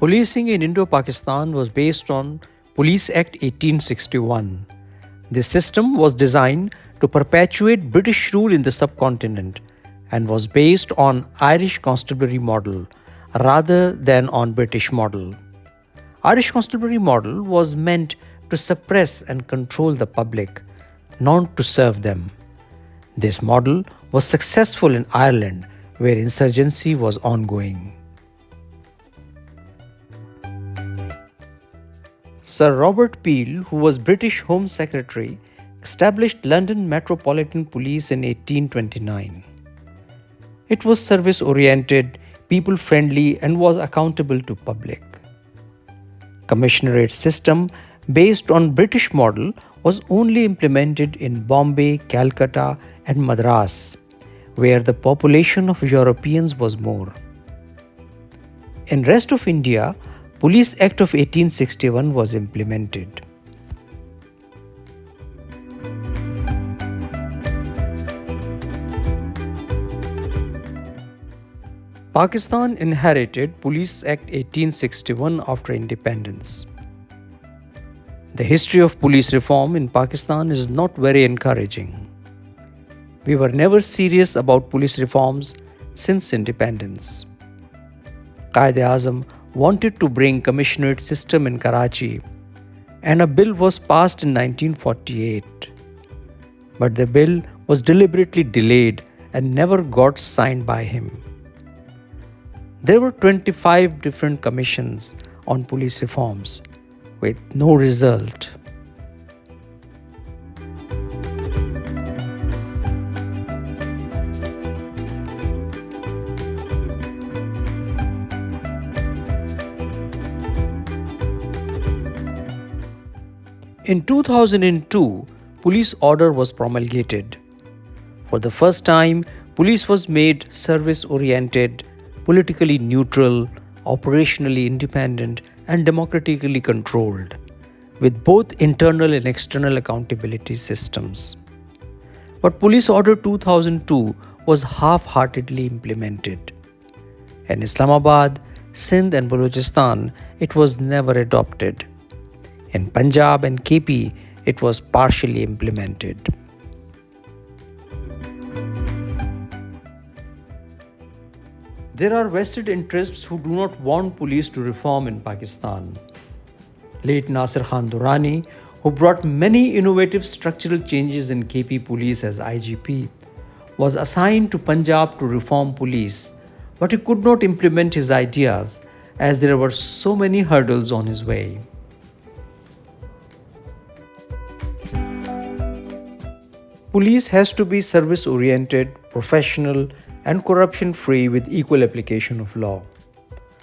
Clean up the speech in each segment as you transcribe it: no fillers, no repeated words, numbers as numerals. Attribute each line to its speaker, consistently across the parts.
Speaker 1: Policing in Indo-Pakistan was based on Police Act 1861. This system was designed to perpetuate British rule in the subcontinent and was based on Irish Constabulary Model rather than on British model. Irish Constabulary Model was meant to suppress and control the public, not to serve them. This model was successful in Ireland, where insurgency was ongoing. Sir Robert Peel, who was British Home Secretary, established London Metropolitan Police in 1829. It was service-oriented, people-friendly, and was accountable to public. Commissionerate system, based on British model, was only implemented in Bombay, Calcutta, and Madras, where the population of Europeans was more. In rest of India, Police Act of 1861 was implemented. Pakistan inherited Police Act 1861 after independence. The history of police reform in Pakistan is not very encouraging. We were never serious about police reforms since independence. Quaid-i-Azam wanted to bring Commissionerate system in Karachi, and a bill was passed in 1948. But the bill was deliberately delayed and never got signed by him. There were 25 different commissions on police reforms, with no result. In 2002, police order was promulgated. For the first time, police was made service-oriented, politically neutral, operationally independent, and democratically controlled, with both internal and external accountability systems. But Police Order 2002 was half-heartedly implemented. In Islamabad, Sindh and Balochistan, it was never adopted. In Punjab and KP, it was partially implemented. There are vested interests who do not want police to reform in Pakistan. Late Nasir Khan Durrani, who brought many innovative structural changes in KP police as IGP, was assigned to Punjab to reform police, but he could not implement his ideas as there were so many hurdles on his way. Police has to be service-oriented, professional, and corruption-free with equal application of law.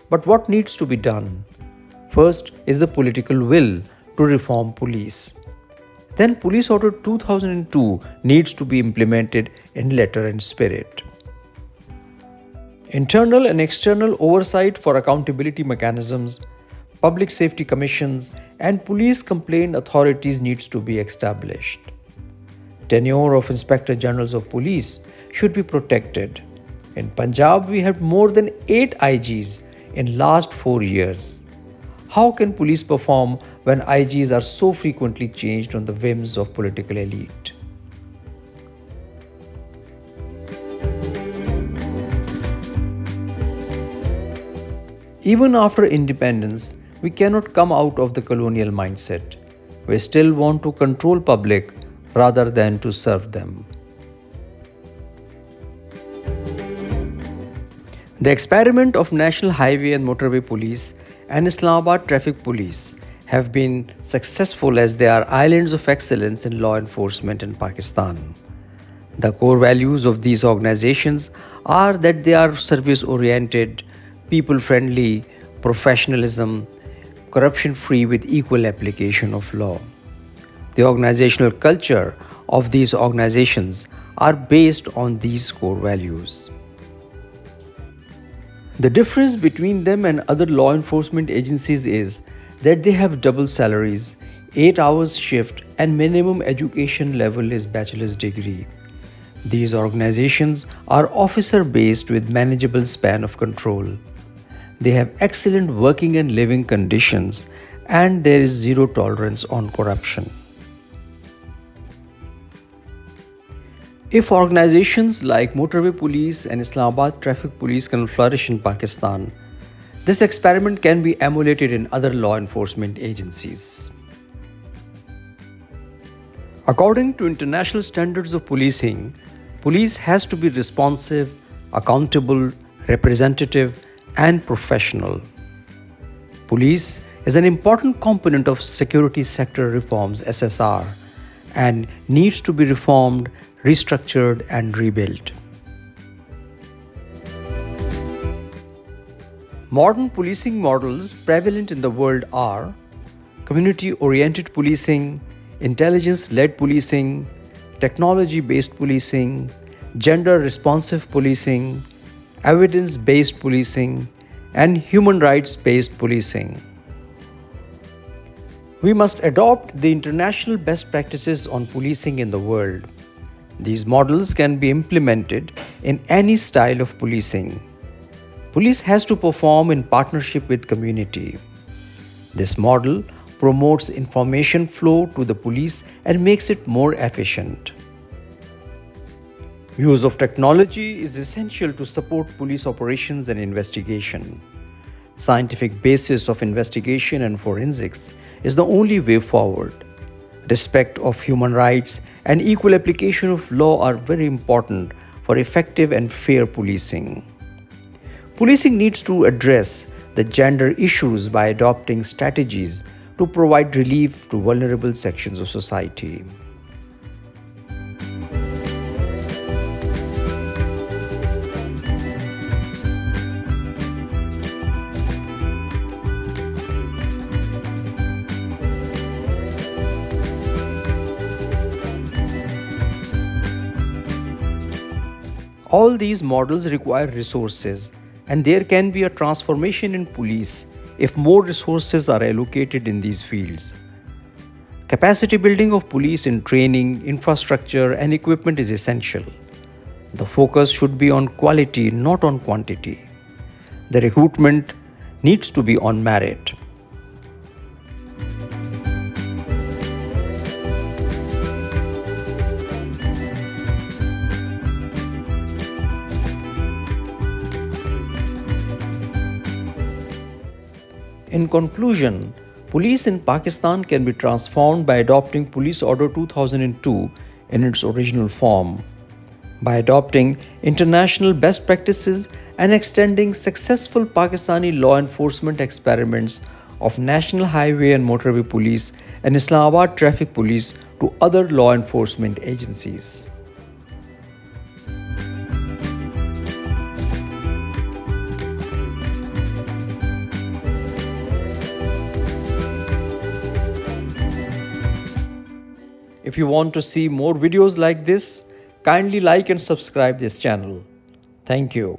Speaker 1: But what needs to be done? First is the political will to reform police. Then Police Order 2002 needs to be implemented in letter and spirit. Internal and external oversight for accountability mechanisms, public safety commissions, and police complaint authorities needs to be established. Tenure of Inspector Generals of Police should be protected. In Punjab, we had more than 8 IGs in last 4 years. How can police perform when IGs are so frequently changed on the whims of political elite? Even after independence, we cannot come out of the colonial mindset. We still want to control public rather than to serve them. The experiment of National Highway and Motorway Police and Islamabad Traffic Police have been successful as they are islands of excellence in law enforcement in Pakistan. The core values of these organizations are that they are service-oriented, people-friendly, professionalism, corruption-free with equal application of law. The organizational culture of these organizations are based on these core values. The difference between them and other law enforcement agencies is that they have double salaries, 8 hours shift, and minimum education level is bachelor's degree. These organizations are officer-based with manageable span of control. They have excellent working and living conditions, and there is zero tolerance on corruption. If organizations like Motorway Police and Islamabad Traffic Police can flourish in Pakistan, this experiment can be emulated in other law enforcement agencies. According to international standards of policing, police has to be responsive, accountable, representative, and professional. Police is an important component of security sector reforms (SSR) and needs to be reformed, restructured, and rebuilt. Modern policing models prevalent in the world are community-oriented policing, intelligence-led policing, technology-based policing, gender-responsive policing, evidence-based policing, and human rights-based policing. We must adopt the international best practices on policing in the world. These models can be implemented in any style of policing. Police has to perform in partnership with community. This model promotes information flow to the police and makes it more efficient. Use of technology is essential to support police operations and investigation. Scientific basis of investigation and forensics is the only way forward. Respect of human rights and equal application of law are very important for effective and fair policing. Policing needs to address the gender issues by adopting strategies to provide relief to vulnerable sections of society. All these models require resources, and there can be a transformation in police if more resources are allocated in these fields. Capacity building of police in training, infrastructure, and equipment is essential. The focus should be on quality, not on quantity. The recruitment needs to be on merit. In conclusion, police in Pakistan can be transformed by adopting Police Order 2002 in its original form, by adopting international best practices and extending successful Pakistani law enforcement experiments of National Highway and Motorway Police and Islamabad Traffic Police to other law enforcement agencies. If you want to see more videos like this, kindly like and subscribe this channel. Thank you.